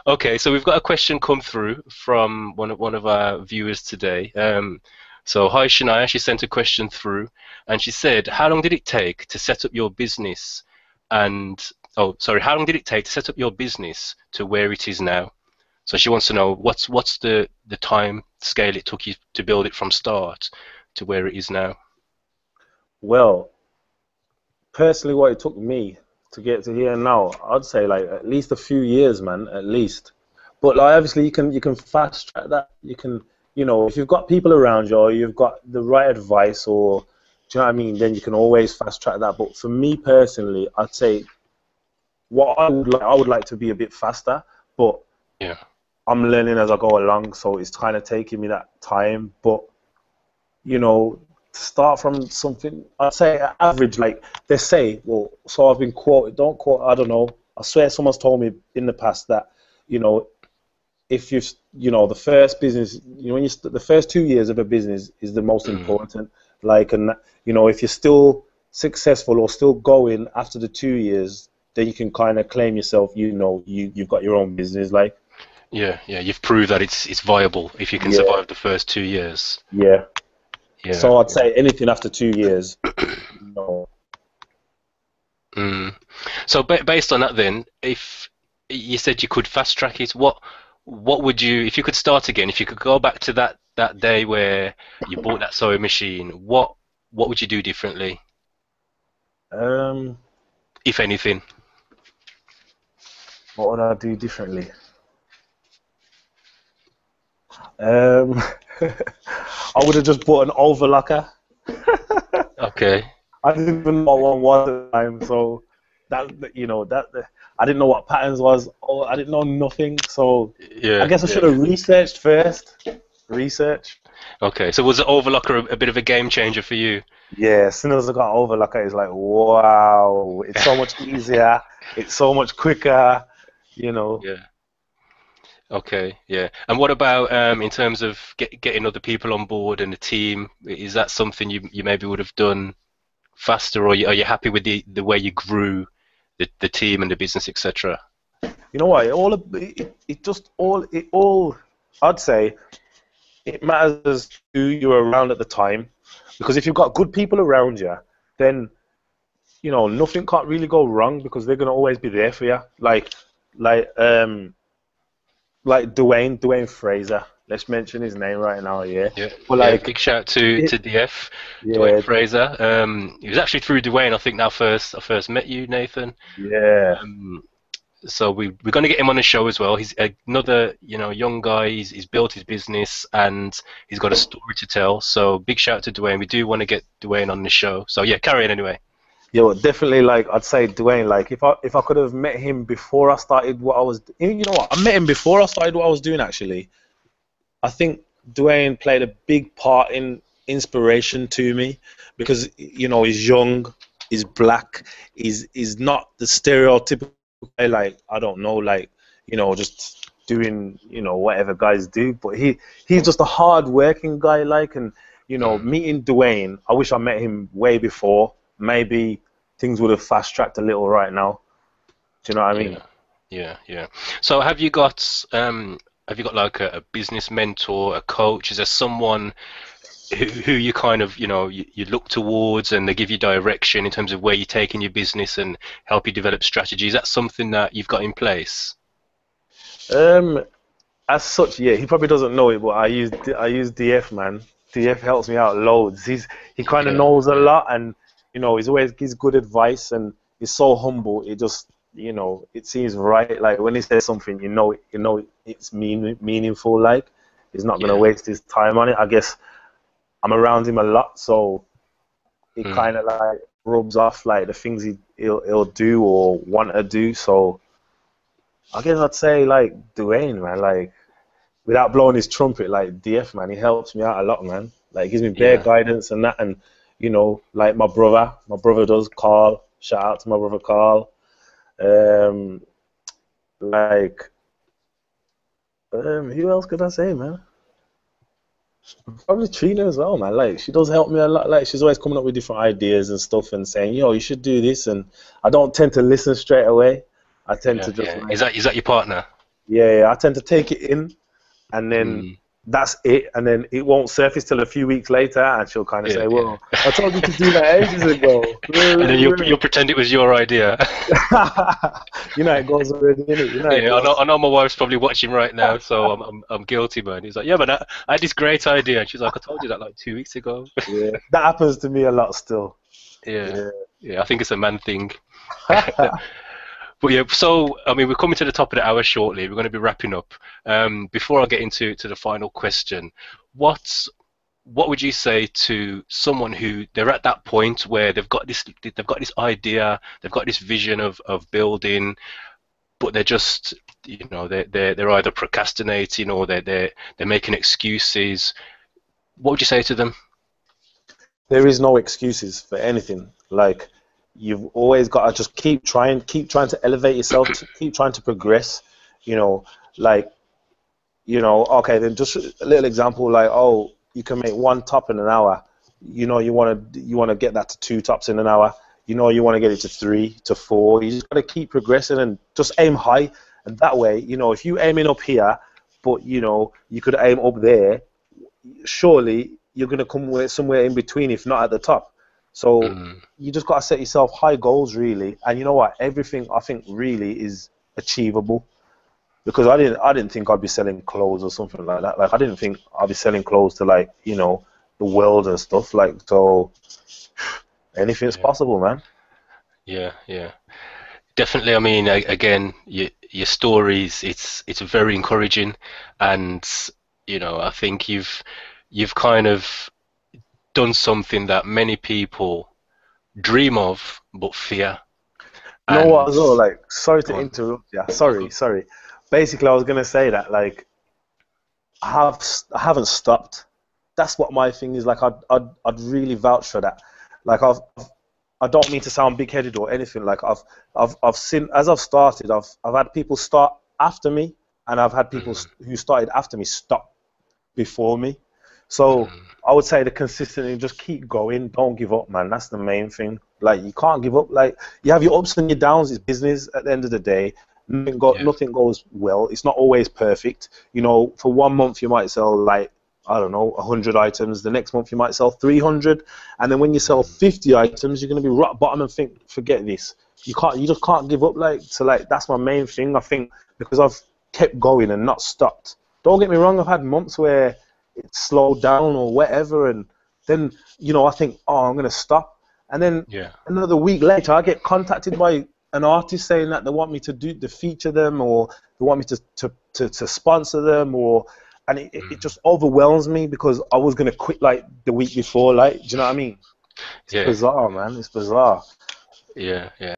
Okay, so we've got a question come through from one of our viewers today. So hi Shania, she sent a question through, and she said, "How long did it take to set up your business?" And oh, sorry, how long did it take to set up your business to where it is now? So she wants to know what's the time scale it took you to build it from start to where it is now. Well, personally, what it took me to get to here now, I'd say like at least a few years, man, at least. But like obviously you can fast track that. You can, if you've got people around you or you've got the right advice or do you know what I mean, then you can always fast track that. But for me personally, I'd say what I would like to be a bit faster, but Yeah. I'm learning as I go along, so it's kind of taking me that time. But you know, to start from something, I'd say average, like they say, well, so I've been quoted, don't quote, I don't know. I swear someone's told me in the past that, you know, if the first business, when the first 2 years of a business is the most Mm. important. Like, and, if you're still successful or still going after the 2 years, then you can kind of claim yourself, you've got your own business. Like, Yeah, yeah, you've proved that it's viable if you can yeah, survive the first 2 years. yeah. Yeah. So I'd say anything after 2 years, you know, Mm. So based on that, then, if you said you could fast track it, what would you, if you could start again, if you could go back to that day where you bought that sewing machine, what would you do differently, um, if anything? what would I do differently? Um, I would have just bought an overlocker. Okay. I didn't even know what one was at the time, so I didn't know what patterns was. Or I didn't know nothing, so I Yeah, guess I should yeah. have researched first. Research. Okay. So was the overlocker a bit of a game changer for you? Yeah, as soon as I got overlocker, it's like wow, it's so much easier. It's so much quicker. You know. Yeah. Okay. Yeah. And what about in terms of getting other people on board and a team? Is that something you maybe would have done faster, or are you happy with the way you grew the team and the business, etc.? You know what? It all. I'd say it matters who you're around at the time, because if you've got good people around you, then nothing can't really go wrong because they're gonna always be there for you. Like um like Dwayne Fraser. Let's mention his name right now, yeah. Yeah, But yeah. like Big shout to it, DF, Dwayne yeah, Fraser. It was actually through Dwayne I think now first I first met you, Nathan. yeah, Um, so we're going to get him on the show as well. He's another young guy. He's built his business and he's got a story to tell. So big shout to Dwayne. We do want to get Dwayne on the show. So yeah, carry on anyway. yeah. Well, definitely. Like I'd say Dwayne. Like if I could have met him before I started what I was, you know what? I met him before I started what I was doing actually. I think Dwayne played a big part in inspiration to me because he's young, he's black, he's not the stereotypical guy, like I don't know, like just doing whatever guys do, but he's just a hard working guy, like. And Mm, meeting Dwayne, I wish I met him way before. Maybe things would have fast tracked a little right now. Do you know what I mean? yeah, yeah, yeah. So have you got like a business mentor, a coach? Is there someone who you kind of you look towards and they give you direction in terms of where you're taking your business and help you develop strategies? Is that something that you've got in place? Um, As such, yeah, he probably doesn't know it, but I use DF, man. DF helps me out loads. He kind of Yeah, knows a yeah, lot, and he's always gives good advice, and he's so humble. It just it seems right. Like when he says something, it's meaningful. Like he's not gonna yeah. waste his time on it. I guess I'm around him a lot, so it kind Mm, of like rubs off like the things he'll do or want to do. So I guess I'd say like Dwayne, man. Like without blowing his trumpet, like DF, man, he helps me out a lot, man. Like gives me bare yeah. guidance and that, and like my brother does. Carl, shout out to my brother Carl. Um, like, who else could I say, man? Probably Trina as well, man. Like, she does help me a lot. Like, she's always coming up with different ideas and stuff and saying, yo, you should do this. And I don't tend to listen straight away. I tend Yeah, to just yeah. like, Is that your partner? Yeah, I tend to take it in, and then Mm, that's it, and then it won't surface till a few weeks later, and she'll kind of yeah, say, yeah. "Well, I told you to do that ages ago." And then you'll pretend it was your idea. You know, it goes already in it. You know, it Yeah, goes. I know my wife's probably watching right now, so I'm guilty, man. He's like, yeah, but I had this great idea, and she's like, I told you that like 2 weeks ago. Yeah, that happens to me a lot still. Yeah, Yeah. yeah, I think it's a man thing. But yeah, so I mean, we're coming to the top of the hour shortly. We're going to be wrapping up. Before I get into the final question, what what would you say to someone who they're at that point where they've got this idea, they've got this vision of building, but they're just they're either procrastinating or they're making excuses. What would you say to them? There is no excuses for anything. Like, you've always got to just keep trying to elevate yourself, to keep trying to progress. You know, like, okay, then just a little example, like, oh, you can make one top in an hour. You want to get that to two tops in an hour. You want to get it to three, to four. You just got to keep progressing and just aim high. And that way, if you aiming up here, but you could aim up there, surely you're going to come somewhere in between, if not at the top. So Mm, you just got to set yourself high goals, really. And you know what? Everything, I think, really is achievable, because I didn't think I'd be selling clothes or something like that. Like, I didn't think I'd be selling clothes to, like, the world and stuff. Like, so anything's yeah, possible, man. yeah, yeah. Definitely. I mean, again, your stories, it's very encouraging, and I think you've kind of done something that many people dream of but fear. You know what, And as well? Like, sorry go to on. interrupt. Yeah, No, go sorry, on. sorry. Basically, I was gonna say that, like, I haven't stopped. That's what my thing is. Like, I'd really vouch for that. Like, I don't mean to sound big-headed or anything. Like, I've seen, as I've started, I've had people start after me, and I've had people Mm, who started after me stop before me. So mm, I would say the consistency, just keep going, don't give up, man. That's the main thing. Like, you can't give up. Like, you have your ups and your downs. It's business at the end of the day. yeah. Nothing goes well. It's not always perfect. For 1 month you might sell, like, I don't know, 100 items. The next month you might sell 300, and then when you sell Mm, 50 items, you're gonna be rock bottom and think, forget this. You just can't give up. Like, so, like, that's my main thing. I think, because I've kept going and not stopped. Don't get me wrong. I've had months where it slowed down or whatever, and then I think, oh, I'm gonna stop, and then yeah. another week later I get contacted by an artist saying that they want me to feature them, or they want me to sponsor them, and it Mm, just overwhelms me, because I was gonna quit like the week before. Like, do you know what I mean? It's yeah. bizarre, man. It's bizarre. Yeah. Yeah.